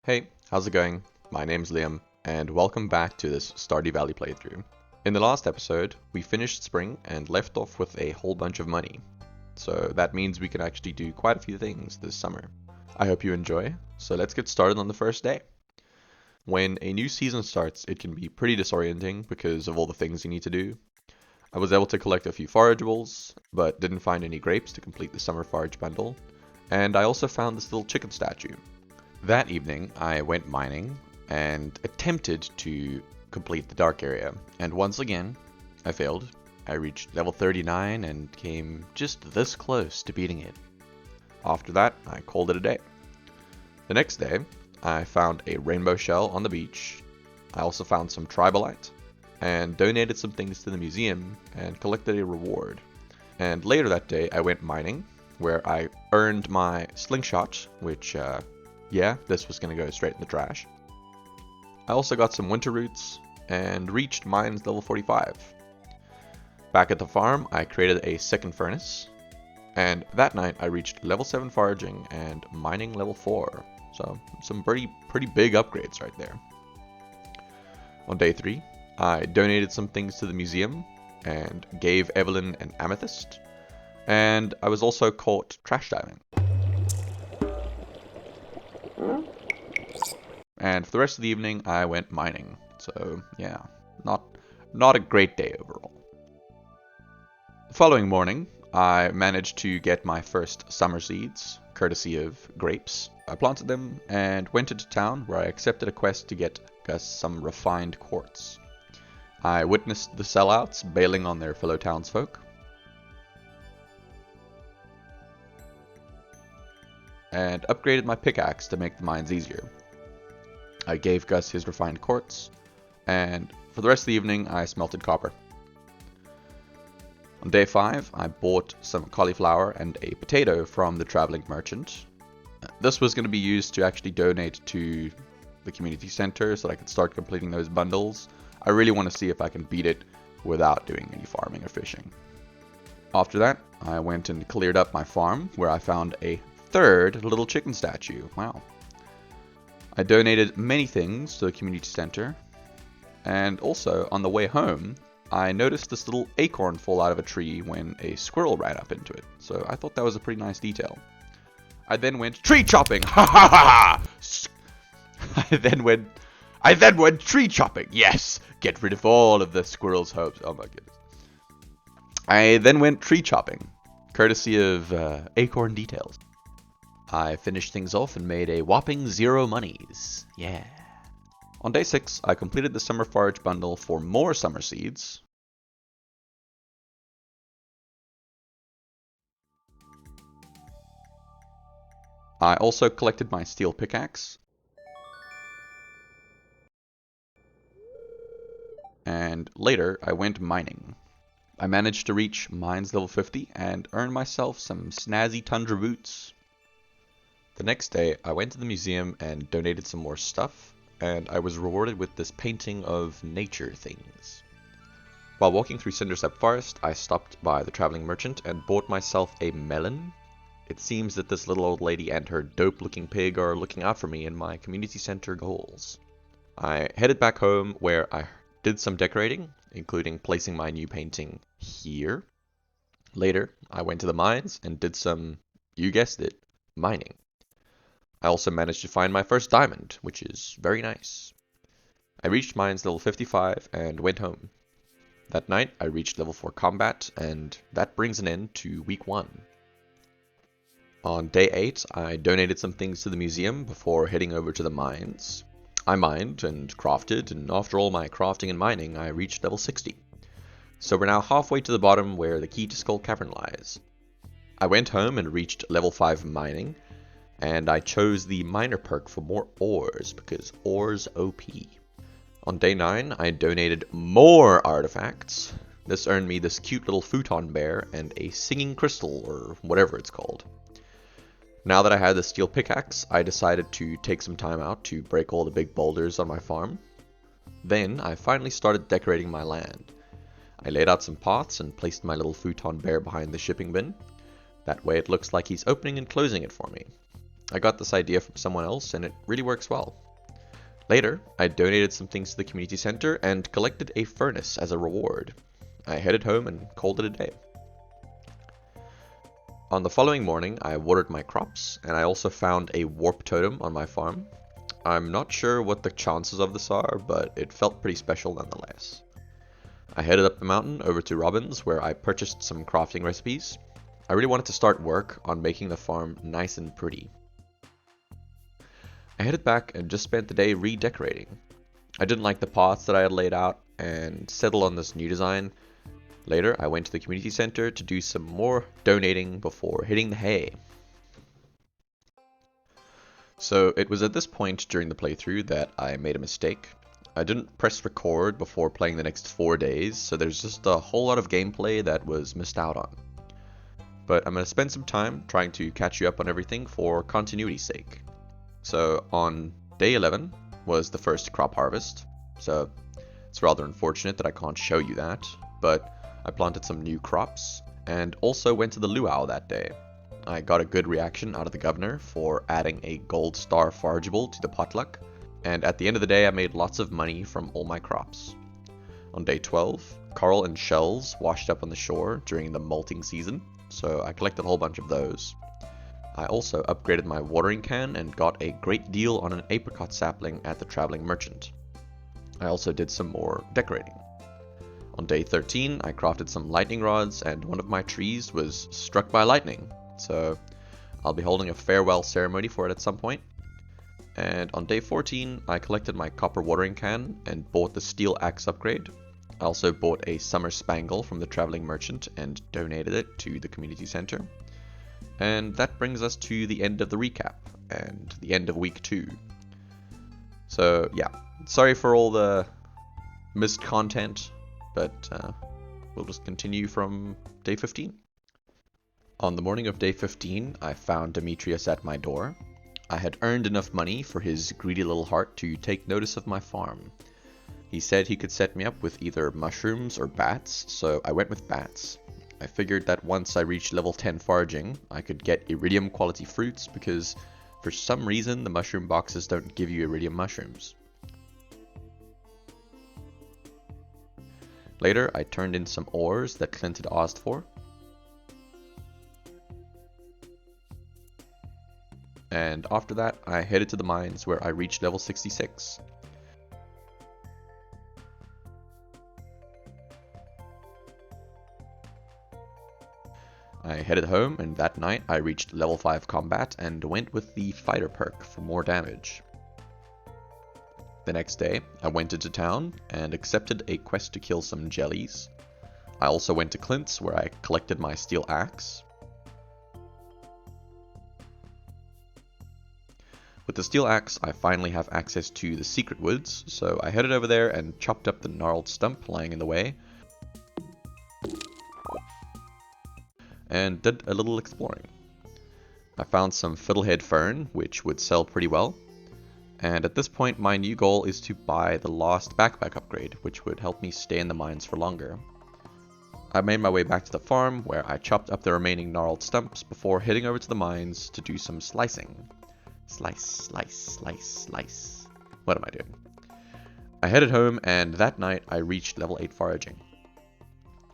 Hey, how's it going? My name's Liam, and welcome back to this Stardew Valley playthrough. In the last episode, we finished spring and left off with a whole bunch of money. So that means we can actually do quite a few things this summer. I hope you enjoy, so let's get started on the first day. When a new season starts, it can be pretty disorienting because of all the things you need to do. I was able to collect a few forageables, but didn't find any grapes to complete the summer forage bundle, and I also found this little chicken statue. That evening, I went mining and attempted to complete the dark area, and once again, I failed. I reached level 39 and came just this close to beating it. After that, I called it a day. The next day, I found a rainbow shell on the beach. I also found some tribolite, and donated some things to the museum and collected a reward. And later that day, I went mining, where I earned my slingshot, which, this was going to go straight in the trash. I also got some winter roots and reached mines level 45. Back at the farm, I created a second furnace, and that night I reached level 7 foraging and mining level 4. So some pretty big upgrades right there. On day 3, I donated some things to the museum and gave Evelyn an amethyst, and I was also caught trash diving. And for the rest of the evening, I went mining. So, yeah, not a great day overall. The following morning, I managed to get my first summer seeds, courtesy of grapes. I planted them and went into town where I accepted a quest to get Gus some refined quartz. I witnessed the sellouts bailing on their fellow townsfolk, and upgraded my pickaxe to make the mines easier. I gave Gus his refined quartz, and for the rest of the evening I smelted copper. On day 5, I bought some cauliflower and a potato from the traveling merchant. This was going to be used to actually donate to the community center so that I could start completing those bundles. I really want to see if I can beat it without doing any farming or fishing. After that, I went and cleared up my farm, where I found a third little chicken statue. Wow. I donated many things to the community center, and also on the way home, I noticed this little acorn fall out of a tree when a squirrel ran up into it, so I thought that was a pretty nice detail. I then went tree chopping! Ha ha ha ha! I then went tree chopping! Yes! Get rid of all of the squirrel's hopes. Oh my goodness. I then went tree chopping, courtesy of acorn details. I finished things off and made a whopping 0 monies. Yeah. On day 6, I completed the summer forage bundle for more summer seeds. I also collected my steel pickaxe. And later, I went mining. I managed to reach mines level 50 and earn myself some snazzy tundra boots. The next day, I went to the museum and donated some more stuff, and I was rewarded with this painting of nature things. While walking through Cindersap Forest, I stopped by the traveling merchant and bought myself a melon. It seems that this little old lady and her dope-looking pig are looking out for me in my community center goals. I headed back home where I did some decorating, including placing my new painting here. Later, I went to the mines and did some, you guessed it, mining. I also managed to find my first diamond, which is very nice. I reached mines level 55 and went home. That night, I reached level 4 combat, and that brings an end to week 1. On day 8, I donated some things to the museum before heading over to the mines. I mined and crafted, and after all my crafting and mining, I reached level 60. So we're now halfway to the bottom where the key to Skull Cavern lies. I went home and reached level 5 mining, and I chose the miner perk for more ores, because ores OP. On day 9, I donated more artifacts. This earned me this cute little futon bear and a singing crystal, or whatever it's called. Now that I had the steel pickaxe, I decided to take some time out to break all the big boulders on my farm. Then, I finally started decorating my land. I laid out some paths and placed my little futon bear behind the shipping bin. That way it looks like he's opening and closing it for me. I got this idea from someone else and it really works well. Later, I donated some things to the community center and collected a furnace as a reward. I headed home and called it a day. On the following morning, I watered my crops, and I also found a warp totem on my farm. I'm not sure what the chances of this are, but it felt pretty special nonetheless. I headed up the mountain over to Robin's, where I purchased some crafting recipes. I really wanted to start work on making the farm nice and pretty. I headed back and just spent the day redecorating. I didn't like the paths that I had laid out and settled on this new design. Later, I went to the community center to do some more donating before hitting the hay. So it was at this point during the playthrough that I made a mistake. I didn't press record before playing the next 4 days, so there's just a whole lot of gameplay that was missed out on. But I'm going to spend some time trying to catch you up on everything for continuity's sake. So on day 11 was the first crop harvest, so it's rather unfortunate that I can't show you that, but I planted some new crops, and also went to the luau that day. I got a good reaction out of the governor for adding a gold star forageable to the potluck, and at the end of the day I made lots of money from all my crops. On day 12, coral and shells washed up on the shore during the molting season, so I collected a whole bunch of those. I also upgraded my watering can and got a great deal on an apricot sapling at the traveling merchant. I also did some more decorating. On day 13, I crafted some lightning rods, and one of my trees was struck by lightning, so I'll be holding a farewell ceremony for it at some point. And on day 14, I collected my copper watering can and bought the steel axe upgrade. I also bought a summer spangle from the traveling merchant and donated it to the community center. And that brings us to the end of the recap, and the end of week 2. So yeah, sorry for all the missed content, but we'll just continue from day 15. On the morning of day 15, I found Demetrius at my door. I had earned enough money for his greedy little heart to take notice of my farm. He said he could set me up with either mushrooms or bats, so I went with bats. I figured that once I reached level 10 foraging, I could get iridium quality fruits because for some reason the mushroom boxes don't give you iridium mushrooms. Later, I turned in some ores that Clint had asked for. And after that, I headed to the mines where I reached level 66. I headed home, and that night I reached level 5 combat and went with the fighter perk for more damage. The next day, I went into town and accepted a quest to kill some jellies. I also went to Clint's where I collected my steel axe. With the steel axe, I finally have access to the secret woods, so I headed over there and chopped up the gnarled stump lying in the way, and did a little exploring. I found some fiddlehead fern, which would sell pretty well. And at this point, my new goal is to buy the last backpack upgrade, which would help me stay in the mines for longer. I made my way back to the farm, where I chopped up the remaining gnarled stumps before heading over to the mines to do some slicing. Slice, slice, slice, slice. What am I doing? I headed home, and that night I reached level 8 foraging.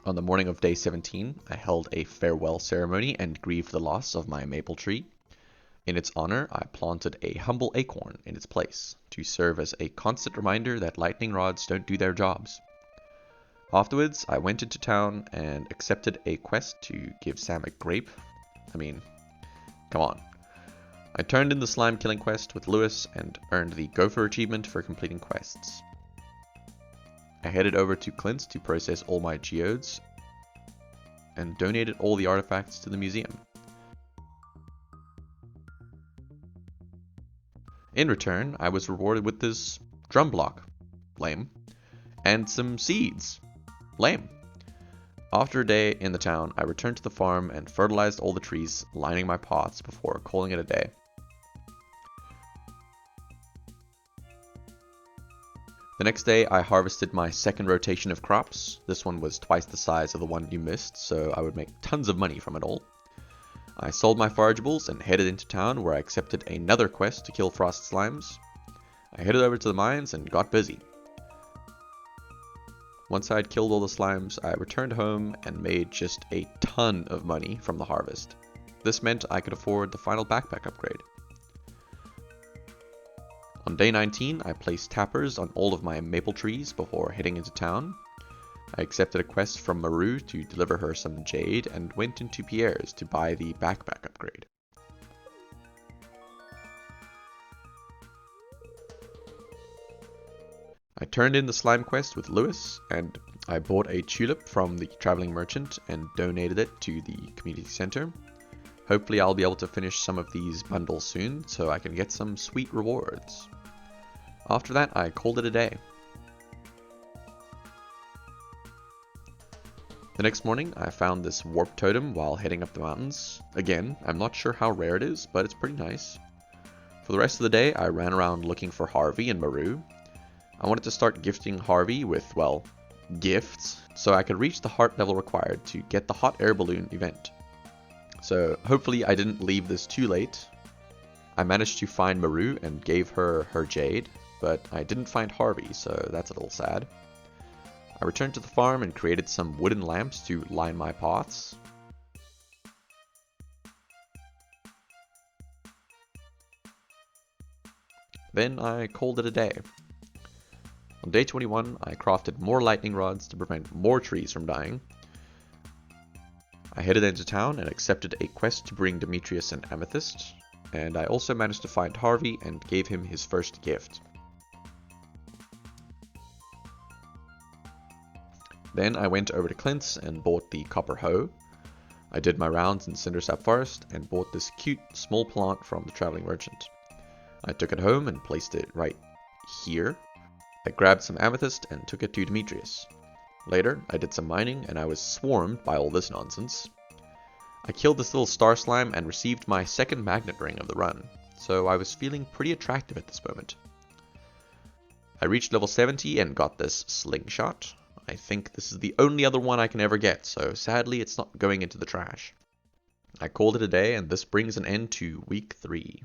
On the morning of day 17, I held a farewell ceremony and grieved the loss of my maple tree. In its honor, I planted a humble acorn in its place, to serve as a constant reminder that lightning rods don't do their jobs. Afterwards, I went into town and accepted a quest to give Sam a grape. I mean, come on. I turned in the slime killing quest with Lewis and earned the Gopher achievement for completing quests. I headed over to Clint's to process all my geodes and donated all the artifacts to the museum. In return, I was rewarded with this drum block, lame, and some seeds, lame. After a day in the town, I returned to the farm and fertilized all the trees lining my paths before calling it a day. The next day, I harvested my second rotation of crops. This one was twice the size of the one you missed, so I would make tons of money from it all. I sold my forageables and headed into town where I accepted another quest to kill frost slimes. I headed over to the mines and got busy. Once I had killed all the slimes, I returned home and made just a ton of money from the harvest. This meant I could afford the final backpack upgrade. On day 19, I placed tappers on all of my maple trees before heading into town. I accepted a quest from Maru to deliver her some jade and went into Pierre's to buy the backpack upgrade. I turned in the slime quest with Lewis, and I bought a tulip from the traveling merchant and donated it to the community center. Hopefully I'll be able to finish some of these bundles soon so I can get some sweet rewards. After that, I called it a day. The next morning, I found this warp totem while heading up the mountains. Again, I'm not sure how rare it is, but it's pretty nice. For the rest of the day, I ran around looking for Harvey and Maru. I wanted to start gifting Harvey with, well, gifts, so I could reach the heart level required to get the hot air balloon event. So hopefully I didn't leave this too late. I managed to find Maru and gave her her jade, but I didn't find Harvey, so that's a little sad. I returned to the farm and created some wooden lamps to line my paths. Then I called it a day. On day 21, I crafted more lightning rods to prevent more trees from dying. I headed into town and accepted a quest to bring Demetrius an amethyst, and I also managed to find Harvey and gave him his first gift. Then I went over to Clint's and bought the copper hoe. I did my rounds in Cindersap Forest and bought this cute small plant from the traveling merchant. I took it home and placed it right here. I grabbed some amethyst and took it to Demetrius. Later, I did some mining and I was swarmed by all this nonsense. I killed this little star slime and received my second magnet ring of the run, so I was feeling pretty attractive at this moment. I reached level 70 and got this slingshot. I think this is the only other one I can ever get, so sadly it's not going into the trash. I called it a day, and this brings an end to week 3.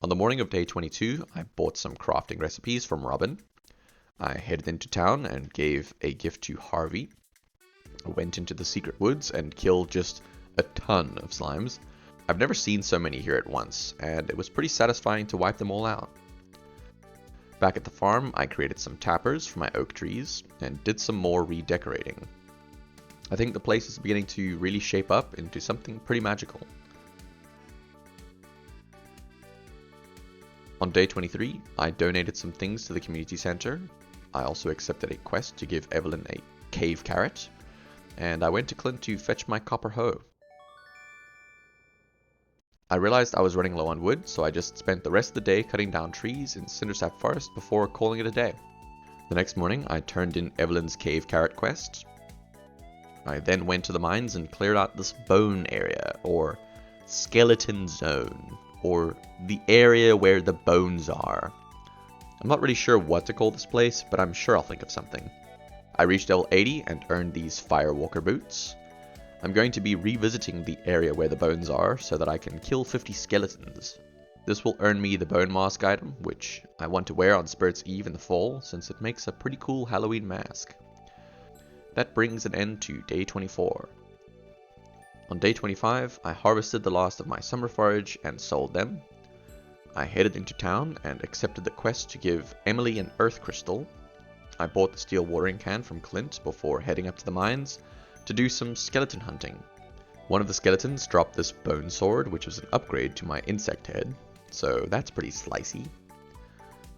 On the morning of day 22, I bought some crafting recipes from Robin. I headed into town and gave a gift to Harvey. I went into the secret woods and killed just a ton of slimes. I've never seen so many here at once, and it was pretty satisfying to wipe them all out. Back at the farm, I created some tappers for my oak trees and did some more redecorating. I think the place is beginning to really shape up into something pretty magical. On day 23, I donated some things to the community center. I also accepted a quest to give Evelyn a cave carrot, and I went to Clint to fetch my copper hoe. I realized I was running low on wood, so I just spent the rest of the day cutting down trees in Cindersap Forest before calling it a day. The next morning, I turned in Evelyn's cave carrot quest. I then went to the mines and cleared out this bone area, or skeleton zone, or the area where the bones are. I'm not really sure what to call this place, but I'm sure I'll think of something. I reached level 80 and earned these Firewalker boots. I'm going to be revisiting the area where the bones are so that I can kill 50 skeletons. This will earn me the bone mask item, which I want to wear on Spirit's Eve in the fall since it makes a pretty cool Halloween mask. That brings an end to day 24. On day 25, I harvested the last of my summer forage and sold them. I headed into town and accepted the quest to give Emily an earth crystal. I bought the steel watering can from Clint before heading up to the mines to do some skeleton hunting. One of the skeletons dropped this bone sword, which was an upgrade to my insect head, so that's pretty slicey.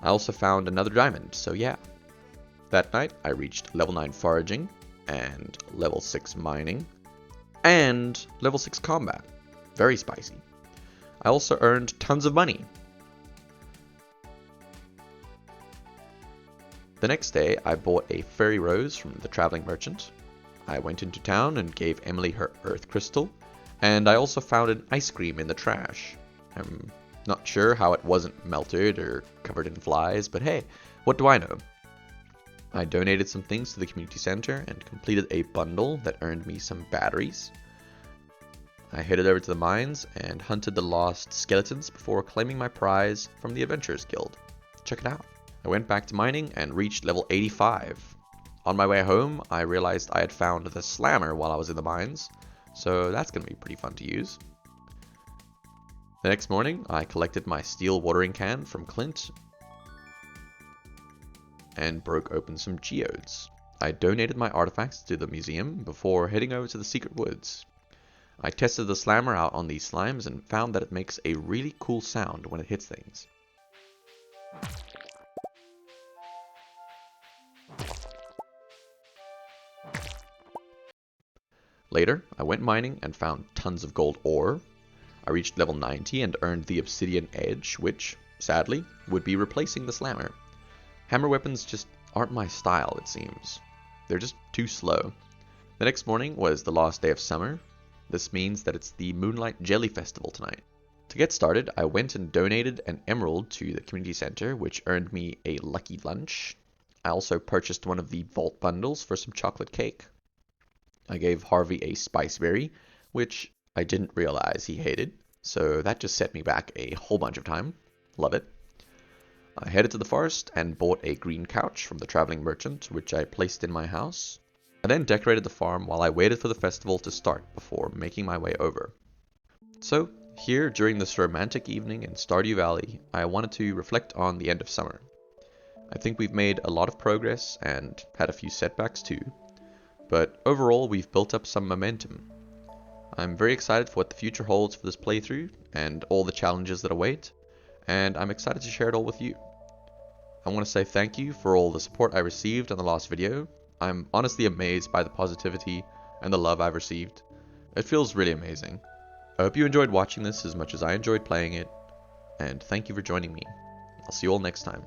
I also found another diamond, so yeah. That night, I reached level 9 foraging, and level 6 mining, and level 6 combat. Very spicy. I also earned tons of money. The next day, I bought a fairy rose from the traveling merchant. I went into town and gave Emily her earth crystal, and I also found an ice cream in the trash. I'm not sure how it wasn't melted or covered in flies, but hey, what do I know? I donated some things to the community center and completed a bundle that earned me some batteries. I headed over to the mines and hunted the lost skeletons before claiming my prize from the Adventurers Guild. Check it out. I went back to mining and reached level 85. On my way home, I realized I had found the slammer while I was in the mines, so that's going to be pretty fun to use. The next morning, I collected my steel watering can from Clint and broke open some geodes. I donated my artifacts to the museum before heading over to the secret woods. I tested the slammer out on these slimes and found that it makes a really cool sound when it hits things. Later, I went mining and found tons of gold ore. I reached level 90 and earned the obsidian edge, which, sadly, would be replacing the slammer. Hammer weapons just aren't my style, it seems. They're just too slow. The next morning was the last day of summer. This means that it's the Moonlight Jelly Festival tonight. To get started, I went and donated an emerald to the community center, which earned me a lucky lunch. I also purchased one of the vault bundles for some chocolate cake. I gave Harvey a spiceberry, which I didn't realize he hated, so that just set me back a whole bunch of time. Love it. I headed to the forest and bought a green couch from the traveling merchant, which I placed in my house. I then decorated the farm while I waited for the festival to start before making my way over. So, here during this romantic evening in Stardew Valley, I wanted to reflect on the end of summer. I think we've made a lot of progress and had a few setbacks too, but overall we've built up some momentum. I'm very excited for what the future holds for this playthrough and all the challenges that await, and I'm excited to share it all with you. I want to say thank you for all the support I received on the last video. I'm honestly amazed by the positivity and the love I've received. It feels really amazing. I hope you enjoyed watching this as much as I enjoyed playing it, and thank you for joining me. I'll see you all next time.